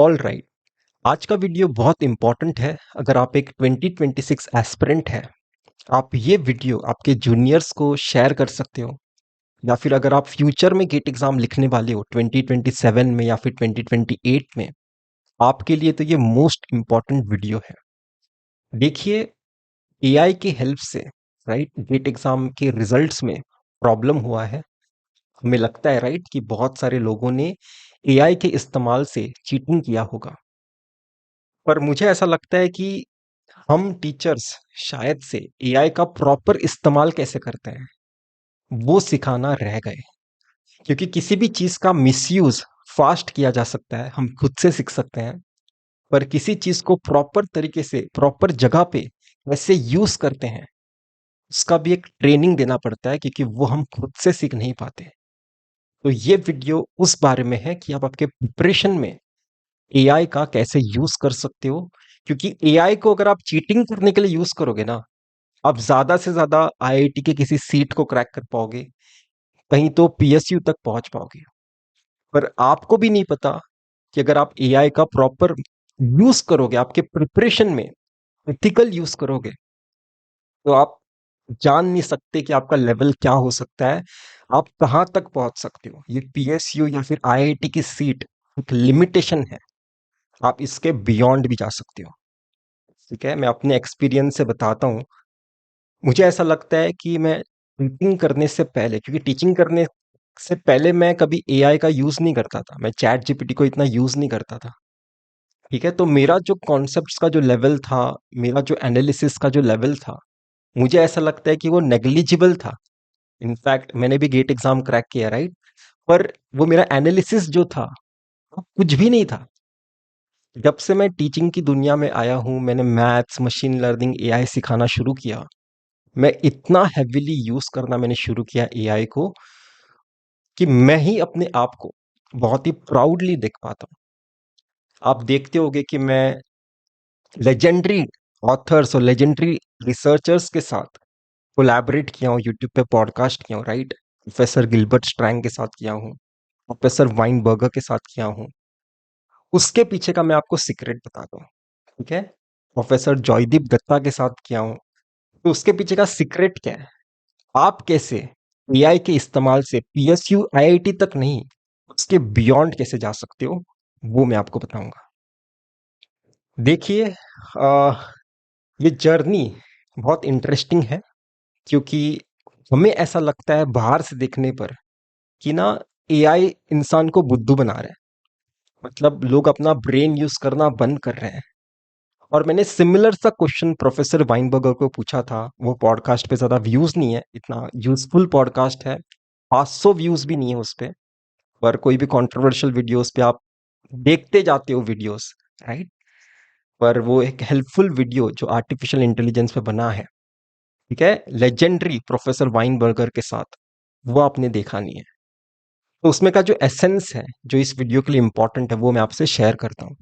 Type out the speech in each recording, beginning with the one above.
All right. आज का video बहुत इंपॉर्टेंट है। अगर आप एक 2026 एस्पिरेंट है, आप ये वीडियो आपके जूनियर्स को शेयर कर सकते हो, या फिर अगर आप फ्यूचर में गेट एग्जाम लिखने वाले हो 2027 में या फिर 2028 में, आपके लिए तो ये मोस्ट इम्पॉर्टेंट वीडियो है। देखिए, एआई की हेल्प से राइट गेट एग्जाम के रिजल्ट्स में प्रॉब्लम हुआ है। हमें लगता है राइट कि बहुत सारे लोगों ने एआई के इस्तेमाल से चीटिंग किया होगा, पर मुझे ऐसा लगता है कि हम टीचर्स शायद से एआई का प्रॉपर इस्तेमाल कैसे करते हैं वो सिखाना रह गए। क्योंकि किसी भी चीज का मिसयूज फास्ट किया जा सकता है, हम खुद से सीख सकते हैं, पर किसी चीज को प्रॉपर तरीके से प्रॉपर जगह पे कैसे यूज करते हैं उसका भी एक ट्रेनिंग देना पड़ता है, क्योंकि वो हम खुद से सीख नहीं पाते। तो ये वीडियो उस बारे में है कि आप आपके प्रिपरेशन में एआई का कैसे यूज कर सकते हो। क्योंकि एआई को अगर आप चीटिंग करने के लिए यूज करोगे ना, आप ज्यादा से ज्यादा आईआईटी के किसी सीट को क्रैक कर पाओगे, कहीं तो पीएसयू तक पहुंच पाओगे। पर आपको भी नहीं पता कि अगर आप एआई का प्रॉपर यूज करोगे, आपके प्रिपरेशन में एथिकल यूज करोगे, तो आप जान नहीं सकते कि आपका लेवल क्या हो सकता है, आप कहाँ तक पहुंच सकते हो। ये पीएसयू या फिर आईआईटी की सीट एक लिमिटेशन है, आप इसके बियॉन्ड भी जा सकते हो। ठीक है, मैं अपने एक्सपीरियंस से बताता हूँ। मुझे ऐसा लगता है कि मैं टीचिंग करने से पहले, क्योंकि टीचिंग करने से पहले मैं कभी एआई का यूज नहीं करता था, मैं चैट जीपीटी को इतना यूज नहीं करता था। ठीक है, तो मेरा जो कॉन्सेप्ट्स का जो लेवल था, मेरा जो एनालिसिस का जो लेवल था, मुझे ऐसा लगता है कि वो नेग्लिजिबल था। इनफैक्ट मैंने भी गेट एग्जाम क्रैक किया राइट, पर वो मेरा एनालिसिस जो था वो कुछ भी नहीं था। जब से मैं टीचिंग की दुनिया में आया हूँ, मैंने मैथ्स, मशीन लर्निंग, एआई सिखाना शुरू किया, मैं इतना हेविली यूज करना मैंने शुरू किया एआई को कि मैं ही अपने आप को बहुत ही प्राउडली देख पाता हूँ। आप देखते होंगे कि मैं लेजेंडरी ऑथर्स और लेजेंडरी रिसर्चर्स के साथ कोलैबोरेट किया हूँ, यूट्यूब पे पॉडकास्ट किया हूँ राइट। प्रोफेसर गिलबर्ट स्ट्रैंग के साथ किया हूँ, प्रोफेसर वाइनबर्गर के साथ किया हूँ। उसके पीछे का मैं आपको सीक्रेट बताता हूँ। ठीक है, प्रोफेसर जॉयदीप दत्ता के साथ किया हूँ। तो उसके पीछे का सीक्रेट क्या है, आप कैसे एआई के इस्तेमाल से पीएसयू आईआईटी तक नहीं, उसके बियॉन्ड कैसे जा सकते हो, वो मैं आपको बताऊंगा। देखिए, ये जर्नी बहुत इंटरेस्टिंग है, क्योंकि हमें ऐसा लगता है बाहर से देखने पर कि ना एआई इंसान को बुद्धू बना रहा है, मतलब लोग अपना ब्रेन यूज करना बंद कर रहे हैं। और मैंने सिमिलर सा क्वेश्चन प्रोफेसर वाइनबर्गर को पूछा था। वो पॉडकास्ट पे ज्यादा व्यूज नहीं है, इतना यूजफुल पॉडकास्ट है, 500 व्यूज भी नहीं है उस पे। पर कोई भी कंट्रोवर्शियल वीडियोस पे आप देखते जाते हो वीडियोस राइट, पर वो एक हेल्पफुल वीडियो जो आर्टिफिशियल इंटेलिजेंस पे बना है, ठीक है, लेजेंडरी प्रोफेसर वाइनबर्गर के साथ, वो आपने देखा नहीं है। तो उसमें का जो एसेंस है, जो इस वीडियो के लिए इंपॉर्टेंट है, वो मैं आपसे शेयर करता हूँ।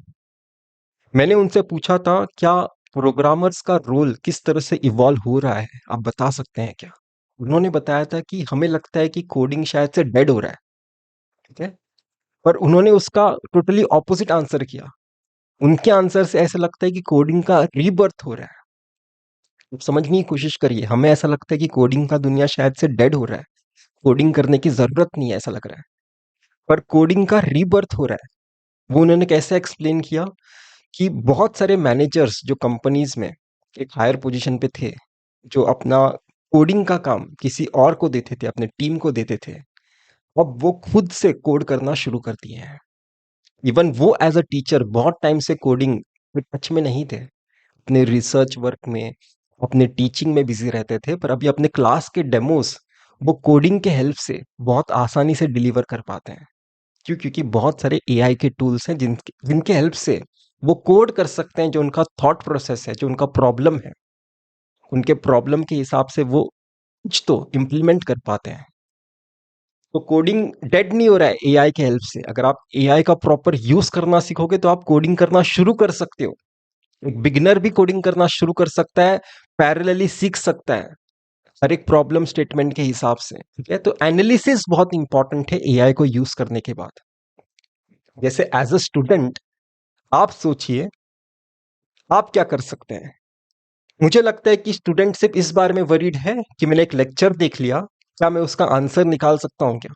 मैंने उनसे पूछा था, क्या प्रोग्रामर्स का रोल किस तरह से इवॉल्व हो रहा है, आप बता सकते हैं क्या। उन्होंने बताया था कि हमें लगता है कि कोडिंग शायद से डेड हो रहा है। ठीक है, पर उन्होंने उसका टोटली ऑपोजिट आंसर किया। उनके आंसर से ऐसा लगता है कि कोडिंग का रीबर्थ हो रहा है। आप समझने की कोशिश करिए, हमें ऐसा लगता है कि कोडिंग का दुनिया शायद से डेड हो रहा है, कोडिंग करने की जरूरत नहीं है ऐसा लग रहा है, पर कोडिंग का रीबर्थ हो रहा है। वो उन्होंने कैसे एक्सप्लेन किया कि बहुत सारे मैनेजर्स जो कंपनीज में एक हायर पोजीशन पे थे, जो अपना कोडिंग का काम किसी और को देते थे, अपने टीम को देते थे, अब वो खुद से कोड करना शुरू कर दिए हैं। इवन वो एज अ टीचर बहुत टाइम से कोडिंग में टच में नहीं थे, अपने रिसर्च वर्क में, अपने टीचिंग में बिजी रहते थे, पर अभी अपने क्लास के डेमोस वो कोडिंग के हेल्प से बहुत आसानी से डिलीवर कर पाते हैं। क्यों? क्योंकि बहुत सारे एआई के टूल्स हैं जिनके जिनके हेल्प से वो कोड कर सकते हैं, जो उनका थॉट प्रोसेस है, जो उनका प्रॉब्लम है, उनके प्रॉब्लम के हिसाब से वो कुछ तो इम्प्लीमेंट कर पाते हैं। तो कोडिंग डेड नहीं हो रहा है एआई के हेल्प से। अगर आप एआई का प्रॉपर यूज करना सीखोगे तो आप कोडिंग करना शुरू कर सकते हो। एक बिगिनर भी कोडिंग करना शुरू कर सकता है, पैरेलली सीख सकता है हर एक प्रॉब्लम स्टेटमेंट के हिसाब से। ठीक है, तो एनालिसिस बहुत इंपॉर्टेंट है एआई को यूज करने के बाद। जैसे एज अ स्टूडेंट, आप सोचिए, आप क्या कर सकते हैं? मुझे लगता है कि स्टूडेंट सिर्फ इस बारे में वरीड है कि मैंने एक लेक्चर देख लिया, क्या मैं उसका आंसर निकाल सकता हूँ क्या?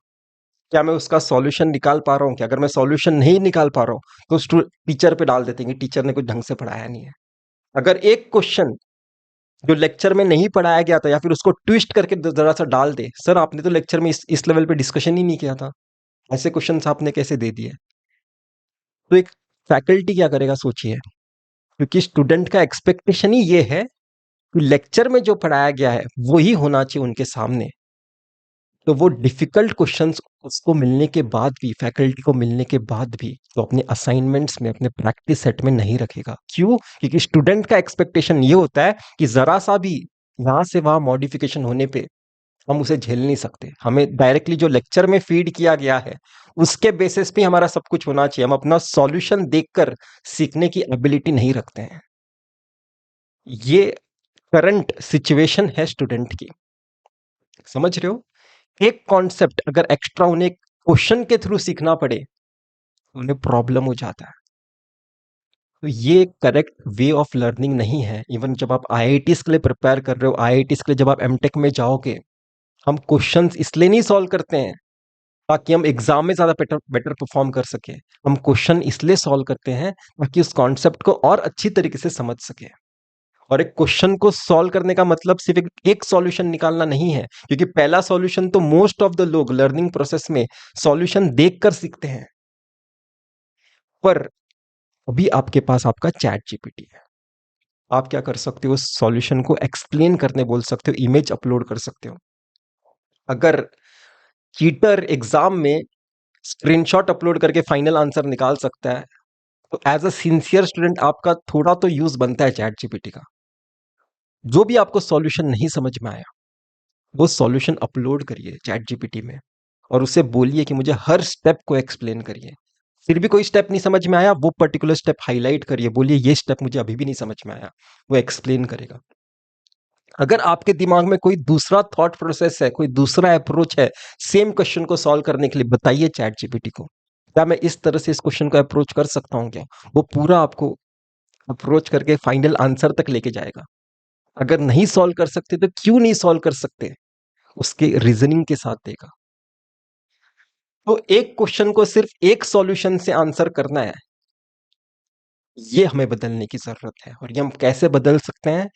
क्या मैं उसका सॉल्यूशन निकाल पा रहा हूँ क्या? अगर मैं सॉल्यूशन नहीं निकाल पा रहा हूँ, तो टीचर पे डाल देते हैं कि टीचर ने कुछ ढंग से पढ़ाया नहीं है। अगर एक क्वेश्चन जो लेक्चर में नहीं पढ़ाया गया था या फिर उसको ट्विस्ट करके जरा सा डाल दे, सर आपने तो लेक्चर में इस लेवल पे डिस्कशन ही नहीं किया था, ऐसे क्वेश्चंस आपने कैसे दे दिए? तो एक फैकल्टी क्या करेगा सोचिए, क्योंकि स्टूडेंट का एक्सपेक्टेशन ही ये है कि लेक्चर में जो पढ़ाया गया है वही होना चाहिए उनके सामने। तो वो डिफिकल्ट क्वेश्चंस उसको मिलने के बाद भी, फैकल्टी को मिलने के बाद भी, तो अपने असाइनमेंट्स में, अपने प्रैक्टिस सेट में नहीं रखेगा। क्यों? क्योंकि स्टूडेंट का एक्सपेक्टेशन ये होता है कि जरा सा भी यहाँ से वहां मॉडिफिकेशन होने पे हम उसे झेल नहीं सकते। हमें डायरेक्टली जो लेक्चर में फीड किया गया है उसके बेसिस पे हमारा सब कुछ होना चाहिए। हम अपना सॉल्यूशन देखकर सीखने की एबिलिटी नहीं रखते हैं। ये करंट सिचुएशन है स्टूडेंट की, समझ रहे हो? एक कॉन्सेप्ट अगर एक्स्ट्रा उन्हें क्वेश्चन के थ्रू सीखना पड़े, तो उन्हें प्रॉब्लम हो जाता है। तो ये करेक्ट वे ऑफ लर्निंग नहीं है। इवन जब आप आईआईटीज के लिए प्रिपेयर कर रहे हो, आईआईटीज के लिए जब आप एमटेक में जाओगे, हम क्वेश्चंस इसलिए नहीं सॉल्व करते हैं ताकि हम एग्जाम में ज्यादा बेटर बेटर परफॉर्म कर सके। हम क्वेश्चन इसलिए सॉल्व करते हैं ताकि उस कॉन्सेप्ट को और अच्छी तरीके से समझ सके। और एक क्वेश्चन को सॉल्व करने का मतलब सिर्फ एक सॉल्यूशन निकालना नहीं है, क्योंकि पहला सॉल्यूशन तो मोस्ट ऑफ द लोग लर्निंग प्रोसेस में सॉल्यूशन देखकर सीखते हैं। पर अभी आपके पास आपका चैट जीपीटी है। आप क्या कर सकते हो? सॉल्यूशन को एक्सप्लेन करने बोल सकते हो, इमेज अपलोड कर सकते हो। अगर चीटर एग्जाम में स्क्रीनशॉट अपलोड करके फाइनल आंसर निकाल सकता है, तो एज अ सिंसियर स्टूडेंट आपका थोड़ा तो यूज बनता है चैट जीपीटी का। जो भी आपको सॉल्यूशन नहीं समझ में आया, वो सॉल्यूशन अपलोड करिए चैट जीपीटी में और उसे बोलिए कि मुझे हर स्टेप को एक्सप्लेन करिए। फिर भी कोई स्टेप नहीं समझ में आया, वो पर्टिकुलर स्टेप हाईलाइट करिए, बोलिए ये स्टेप मुझे अभी भी नहीं समझ में आया, वो एक्सप्लेन करेगा। अगर आपके दिमाग में कोई दूसरा थॉट प्रोसेस है, कोई दूसरा अप्रोच है सेम क्वेश्चन को सॉल्व करने के लिए, बताइए चैट जीपीटी को, क्या मैं इस तरह से इस क्वेश्चन को अप्रोच कर सकता हूँ क्या? वो पूरा आपको अप्रोच करके फाइनल आंसर तक लेके जाएगा। अगर नहीं सॉल्व कर सकते तो क्यों नहीं सॉल्व कर सकते, उसके रीजनिंग के साथ देगा। तो एक क्वेश्चन को सिर्फ एक सॉल्यूशन से आंसर करना है, ये हमें बदलने की जरूरत है। और ये हम कैसे बदल सकते हैं?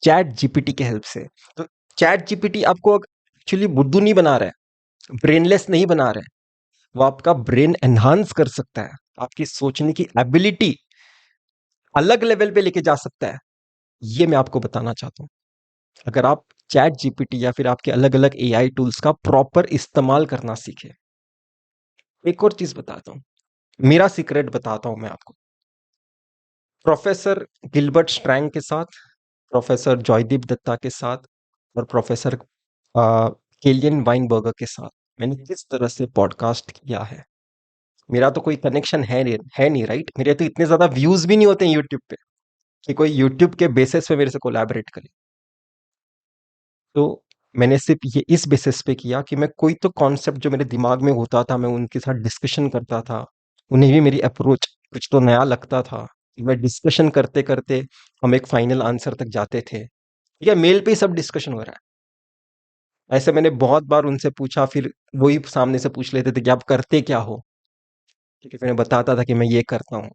चैट जीपीटी के हेल्प से। तो चैट जीपीटी आपको एक्चुअली बुद्धू नहीं बना रहा है, ब्रेनलेस नहीं बना रहा है, वो आपका ब्रेन एनहांस कर सकता है, आपकी सोचने की एबिलिटी अलग लेवल पे लेके जा सकता है। ये मैं आपको बताना चाहता हूँ। अगर आप चैट जीपीटी या फिर आपके अलग अलग एआई टूल्स का प्रॉपर इस्तेमाल करना सीखे। एक और चीज बताता हूँ, मेरा सीक्रेट बताता हूँ मैं आपको। प्रोफेसर गिलबर्ट स्ट्रैंग के साथ, प्रोफेसर जॉयदीप दत्ता के साथ और प्रोफेसर केलियन वाइनबर्गर के साथ मैंने किस तरह से पॉडकास्ट किया है। मेरा तो कोई कनेक्शन है नहीं राइट। मेरे तो इतने ज्यादा व्यूज भी नहीं होते हैं यूट्यूब पे कि कोई यूट्यूब के बेसिस पे मेरे से कोलैबोरेट करे। तो मैंने सिर्फ ये इस बेसिस पे किया कि मैं कोई तो कॉन्सेप्ट जो मेरे दिमाग में होता था, मैं उनके साथ डिस्कशन करता था। उन्हें भी मेरी अप्रोच कुछ तो नया लगता था। मैं डिस्कशन करते करते हम एक फाइनल आंसर तक जाते थे। ठीक है, मेल पे ही सब डिस्कशन हो रहा है। ऐसे मैंने बहुत बार उनसे पूछा, फिर वही सामने से पूछ लेते थे कि आप करते क्या हो। ठीक है, फिर मैं बताता था कि मैं ये करता हूँ।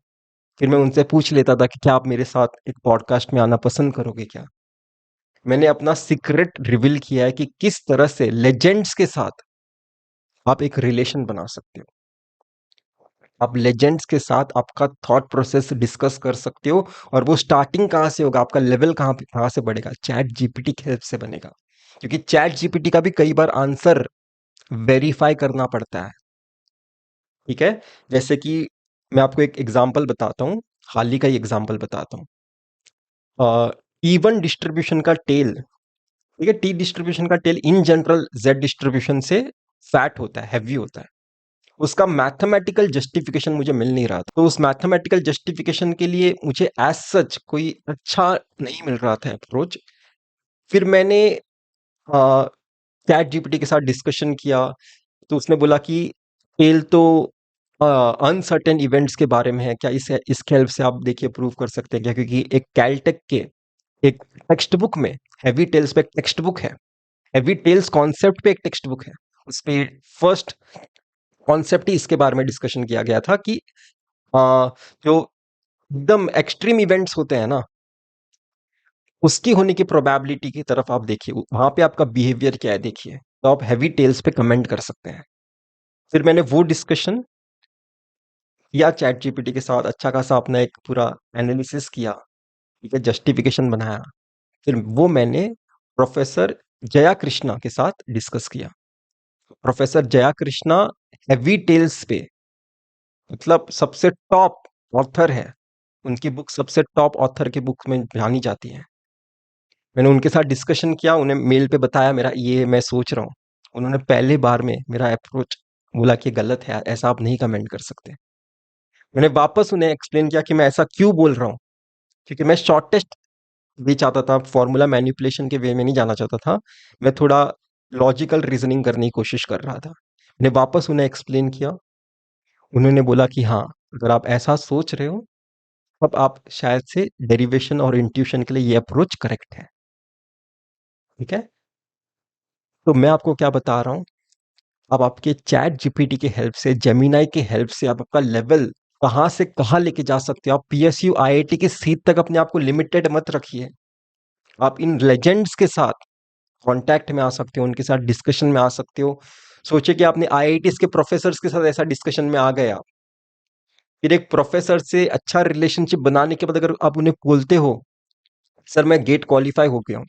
फिर मैं उनसे पूछ लेता था कि क्या आप मेरे साथ एक पॉडकास्ट में आना पसंद करोगे क्या। मैंने अपना सीक्रेट रिवील किया है कि किस तरह से लेजेंड्स के साथ आप एक रिलेशन बना सकते हो। आप लेजेंड्स के साथ आपका थॉट प्रोसेस डिस्कस कर सकते हो। और वो स्टार्टिंग कहाँ से होगा, आपका लेवल कहाँ से बढ़ेगा? चैट जीपीटी की हेल्प से बनेगा। क्योंकि चैट जीपीटी का भी कई बार आंसर वेरीफाई करना पड़ता है। ठीक है, जैसे कि मैं आपको एक एग्जांपल बताता हूँ, हाल ही का ही एग्जांपल बताता हूँ। इवन डिस्ट्रीब्यूशन का टेल, ठीक है, टी डिस्ट्रीब्यूशन का tail in general Z distribution से फैट होता है, हैवी होता है। उसका मैथमेटिकल जस्टिफिकेशन मुझे मिल नहीं रहा था। तो उस मैथमेटिकल जस्टिफिकेशन के लिए मुझे एज सच कोई अच्छा नहीं मिल रहा था अप्रोच। फिर मैंने चैट जीपीटी के साथ डिस्कशन किया, तो उसने बोला कि टेल तो अनसर्टेन इवेंट्स के बारे में है क्या, इस इसके हेल्प से आप देखिए प्रूव कर सकते हैं क्या, क्योंकि एक कैलटेक के एक टेक्स्ट बुक में, हैवी टेल्स पे एक टेक्स्ट बुक है, हैवी टेल्स कॉन्सेप्ट पे एक टेक्स्ट बुक है, उस पे फर्स्ट कॉन्सेप्ट ही इसके बारे में डिस्कशन किया गया था कि जो एकदम एक्सट्रीम इवेंट्स होते हैं ना, उसकी होने की प्रोबेबिलिटी की तरफ आप देखिए, वहां पे आपका बिहेवियर क्या है देखिए, तो आप हैवी टेल्स पे कमेंट कर सकते हैं। फिर मैंने वो डिस्कशन या चैट जीपीटी के साथ अच्छा खासा अपना एक पूरा एनालिसिस किया, ठीक है, जस्टिफिकेशन बनाया। फिर वो मैंने प्रोफेसर जया कृष्णा के साथ डिस्कस किया। Professor Jaya Krishna heavy tails पे मतलब सबसे टॉप ऑथर है, उनकी बुक सबसे टॉप ऑथर की बुक में जानी जाती है। मैंने उनके साथ डिस्कशन किया, उन्हें मेल पे बताया मेरा ये मैं सोच रहा हूँ। उन्होंने पहले बार में मेरा अप्रोच बोला कि गलत है, ऐसा आप नहीं कमेंट कर सकते। मैंने वापस उन्हें एक्सप्लेन किया कि मैं ऐसा क्यों बोल रहा हूँ, क्योंकि मैं शॉर्टेस्ट भी चाहता था, फॉर्मूला मैनिपुलेशन के वे में नहीं जाना चाहता था, मैं थोड़ा लॉजिकल रीजनिंग करने की कोशिश कर रहा था। मैंने वापस उन्हें एक्सप्लेन किया, उन्होंने बोला कि हाँ, अगर आप ऐसा सोच रहे हो तब आप शायद से डेरिवेशन और इंट्यूशन के लिए ये अप्रोच करेक्ट है, ठीक है। तो मैं आपको क्या बता रहा हूँ, अब आपके चैट जीपीटी के हेल्प से, जेमिनाई के हेल्प से आप आपका लेवल कहाँ से कहाँ लेके जा सकते हो। आप पीएसयू आईआईटी की सीट तक अपने आप को लिमिटेड मत रखिए, आप इन लेजेंड्स के साथ कांटेक्ट में आ सकते हो, उनके साथ डिस्कशन में आ सकते हो। सोचिए कि आपने आईआईटीज के प्रोफेसर्स के साथ ऐसा डिस्कशन में आ गए आप, फिर एक प्रोफेसर से अच्छा रिलेशनशिप बनाने के बाद अगर आप उन्हें बोलते हो सर मैं गेट क्वालिफाई हो गया हूँ,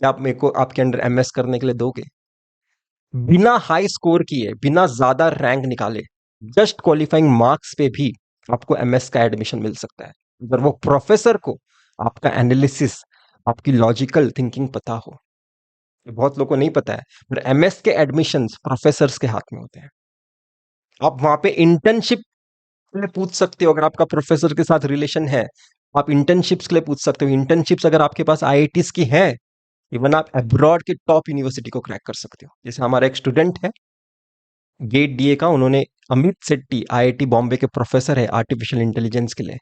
क्या आप मेरे को आपके अंडर एमएस करने के लिए दोगे, बिना हाई स्कोर किए, बिना ज्यादा रैंक निकाले, जस्ट क्वालिफाइंग मार्क्स पे भी आपको एमएस का एडमिशन मिल सकता है, अगर वो प्रोफेसर को आपका एनालिसिस, आपकी लॉजिकल थिंकिंग पता हो। ये बहुत लोगों को नहीं पता है, पर एमएस के एडमिशंस प्रोफेसर्स के हाथ में होते हैं। आप वहां पे इंटर्नशिप के लिए पूछ सकते हो, अगर आपका प्रोफेसर के साथ रिलेशन है, आप इंटर्नशिप्स के लिए पूछ सकते हो। इंटर्नशिप्स अगर आपके पास आईआईटीज की है, इवन आप अब्रॉड के टॉप यूनिवर्सिटी को क्रैक कर सकते हो। जैसे हमारा एक स्टूडेंट है गेट डीए का, उन्होंने, अमित सेट्टी आईआईटी बॉम्बे के प्रोफेसर है आर्टिफिशियल इंटेलिजेंस के लिए,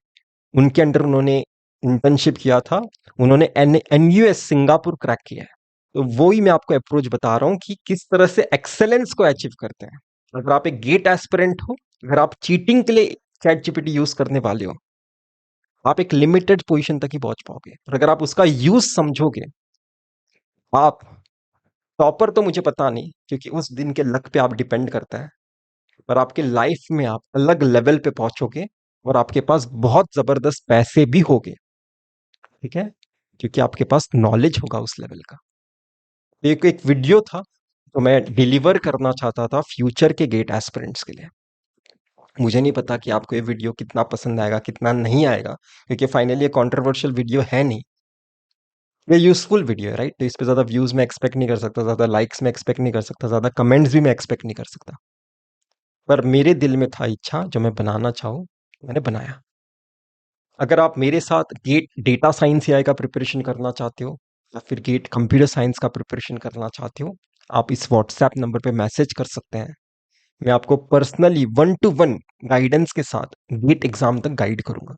उनके अंडर उन्होंने इंटर्नशिप किया था, उन्होंने एनयूएस सिंगापुर क्रैक किया है। तो वो ही मैं आपको अप्रोच बता रहा हूँ कि किस तरह से एक्सेलेंस को अचीव करते हैं। अगर आप एक गेट एस्पिरेंट हो, अगर आप चीटिंग के लिए चैट जीपीटी यूज करने वाले हो, आप एक लिमिटेड पोजीशन तक ही पहुंच पाओगे, और अगर आप उसका यूज समझोगे, आप टॉपर तो मुझे पता नहीं, क्योंकि उस दिन के लक पे आप डिपेंड करता है, पर आपके लाइफ में आप अलग लेवल पे पहुंचोगे, और आपके पास बहुत जबरदस्त पैसे भी होंगे, ठीक है, क्योंकि आपके पास नॉलेज होगा उस लेवल का। तो एक वीडियो था तो मैं डिलीवर करना चाहता था फ्यूचर के गेट एस्पिरेंट्स के लिए। मुझे नहीं पता कि आपको ये वीडियो कितना पसंद आएगा, कितना नहीं आएगा, क्योंकि फाइनली ये कंट्रोवर्शियल वीडियो है नहीं, ये यूजफुल वीडियो है, राइट। तो इस पे ज्यादा व्यूज मैं एक्सपेक्ट नहीं कर सकता, ज्यादा लाइक्स मैं एक्सपेक्ट नहीं कर सकता, ज्यादा कमेंट्स भी मैं एक्सपेक्ट नहीं कर सकता, पर मेरे दिल में था इच्छा, जो मैं बनाना चाहूँ मैंने बनाया। अगर आप मेरे साथ गेट डेटा साइंस एआई का प्रिपरेशन करना चाहते हो, या फिर गेट कंप्यूटर साइंस का प्रिपरेशन करना चाहते हो, आप इस व्हाट्सएप नंबर पे मैसेज कर सकते हैं। मैं आपको पर्सनली 1-to-1 गाइडेंस के साथ गेट एग्जाम तक गाइड करूंगा।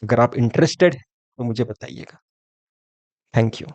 अगर आप इंटरेस्टेड हैं तो मुझे बताइएगा। Thank you.